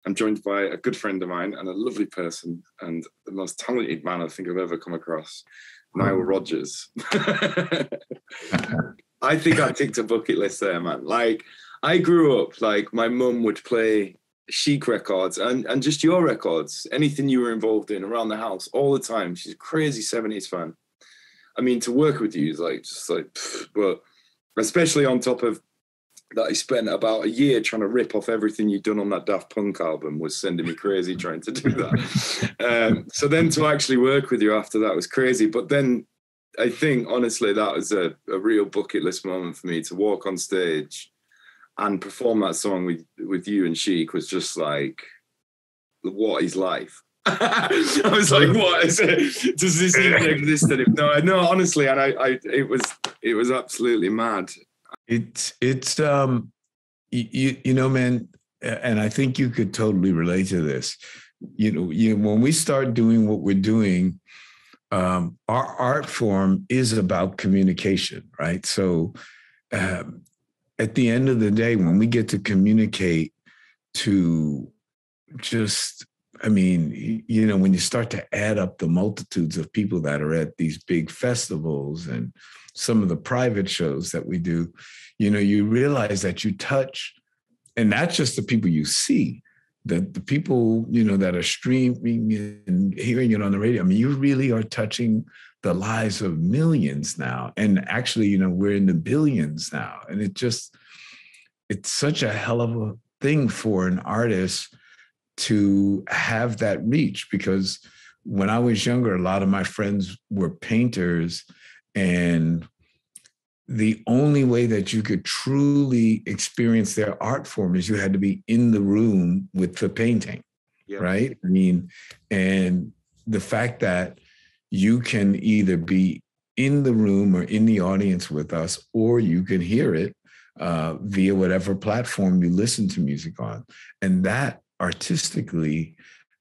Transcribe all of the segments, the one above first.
I'm joined by a good friend of mine and a lovely person and the most talented man I think I've ever come across, Nile Rodgers. I think I ticked a bucket list there, man. Like, I grew up, like, my mum would play Chic records and just your records, anything you were involved in around the house all the time. She's a crazy 70s fan. I mean, to work with you is like, just like, but especially on top of that, I spent about a year trying to rip off everything you'd done on that Daft Punk album was sending me crazy trying to do that. So then to actually work with you after that was crazy. But then I think, honestly, that was a real bucket list moment for me to walk on stage and perform that song with you and Chic was just like, what is life? I was like, what is it? Does this even exist anymore? No, honestly, and it was absolutely mad. It's you know, man, and I think you could totally relate to this. You know, when we start doing what we're doing, our art form is about communication, right? So at the end of the day, when we get to communicate to just, I mean, you know, when you start to add up the multitudes of people that are at these big festivals and some of the private shows that we do, you know, you realize that you touch, and that's just the people you see, the people, you know, that are streaming and hearing it on the radio. I mean, you really are touching the lives of millions now. And actually, you know, we're in the billions now. And it's such a hell of a thing for an artist to have that reach, because when I was younger, a lot of my friends were painters, and the only way that you could truly experience their art form is you had to be in the room with the painting, right? I mean, and the fact that you can either be in the room or in the audience with us, or you can hear it via whatever platform you listen to music on. And that artistically,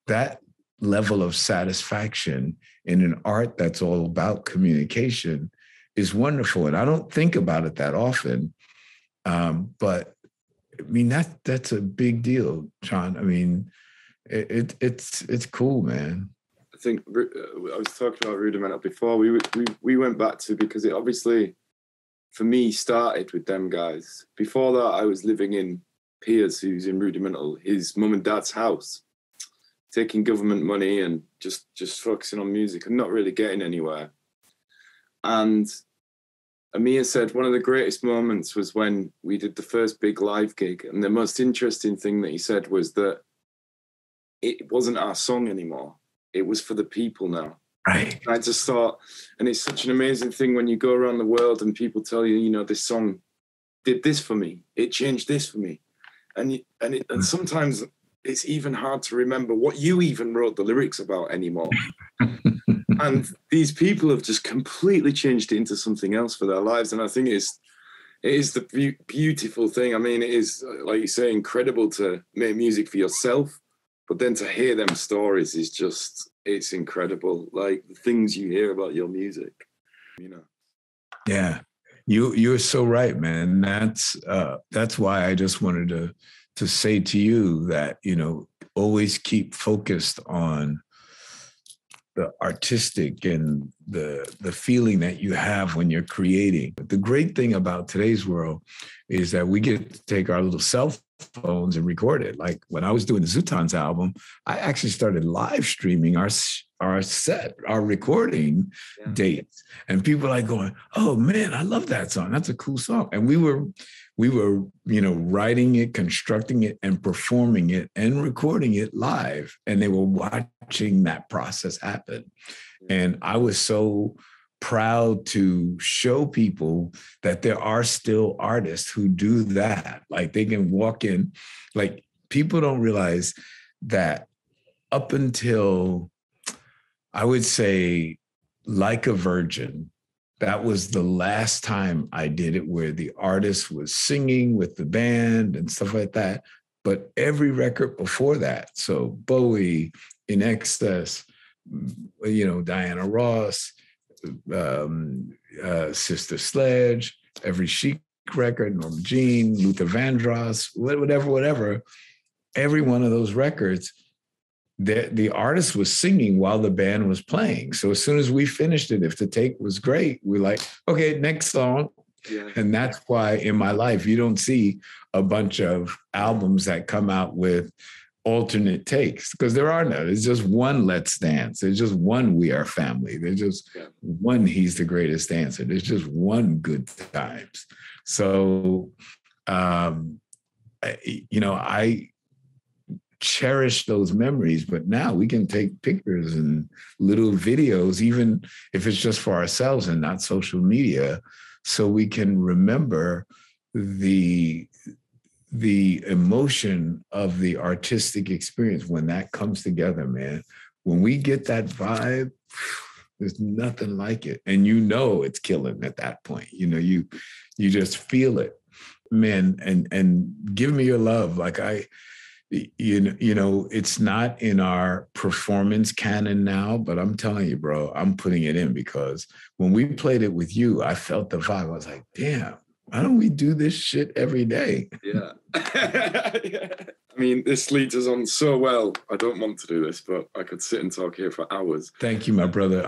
that level of satisfaction in an art that's all about communication is wonderful. And I don't think about it that often, but I mean, that's a big deal, John. I mean, it's cool, man. I think I was talking about Rudimental before. We went back to, because it obviously, for me, started with them guys. Before that, I was living in Piers, who's in Rudimental, his mum and dad's house, taking government money and just focusing on music and not really getting anywhere. And Amir said one of the greatest moments was when we did the first big live gig. And the most interesting thing that he said was that it wasn't our song anymore. It was for the people now. Right. And I just thought, and it's such an amazing thing when you go around the world and people tell you, you know, this song did this for me. It changed this for me. And sometimes it's even hard to remember what you even wrote the lyrics about anymore. And these people have just completely changed it into something else for their lives. And I think it is the beautiful thing. I mean, it is, like you say, incredible to make music for yourself, but then to hear them stories is just, it's incredible. Like the things you hear about your music, you know. Yeah, you're so right, man. That's why I just wanted to say to you that, you know, always keep focused on the artistic and the feeling that you have when you're creating. But the great thing about today's world is that we get to take our little cell phones and record it. Like when I was doing the Zootons album, I actually started live streaming our recording dates. And people are like going, oh man, I love that song. That's a cool song. And we were, you know, writing it, constructing it, and performing it and recording it live. And they were watching that process happen. And I was so proud to show people that there are still artists who do that. Like they can walk in, like people don't realize that up until, I would say, Like a Virgin, that was the last time I did it where the artist was singing with the band and stuff like that. But every record before that, so Bowie, In Excess, you know, Diana Ross, Sister Sledge, every Chic record, Norma Jean, Luther Vandross, whatever, every one of those records, the artist was singing while the band was playing. So as soon as we finished it, if the take was great, we're like, okay, next song. Yeah. And that's why in my life, you don't see a bunch of albums that come out with alternate takes, because there are none. It's just one Let's Dance. There's just one We Are Family. There's just one He's the Greatest Dancer. There's just one Good Times. So, I cherish those memories, but now we can take pictures and little videos, even if it's just for ourselves and not social media, so we can remember the emotion of the artistic experience when that comes together, man. When we get that vibe, there's nothing like it. And it's killing at that point. You just feel it, man. And give me your love. Like it's not in our performance canon now, but I'm telling you, bro, I'm putting it in, because when we played it with you, I felt the vibe. I was like, damn, why don't we do this shit every day? Yeah. Yeah. I mean, this leads us on so well. I don't want to do this, but I could sit and talk here for hours. Thank you, my brother.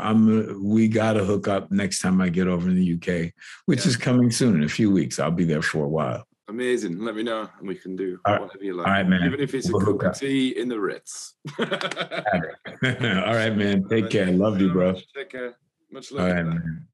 We got to hook up next time I get over in the UK, which is coming soon in a few weeks. I'll be there for a while. Amazing. Let me know and we can do whatever you like. All right, man. Even if it's a cup of tea in the Ritz. All right, man. Take care. Love you, bro. Take care. Much love. All right, man.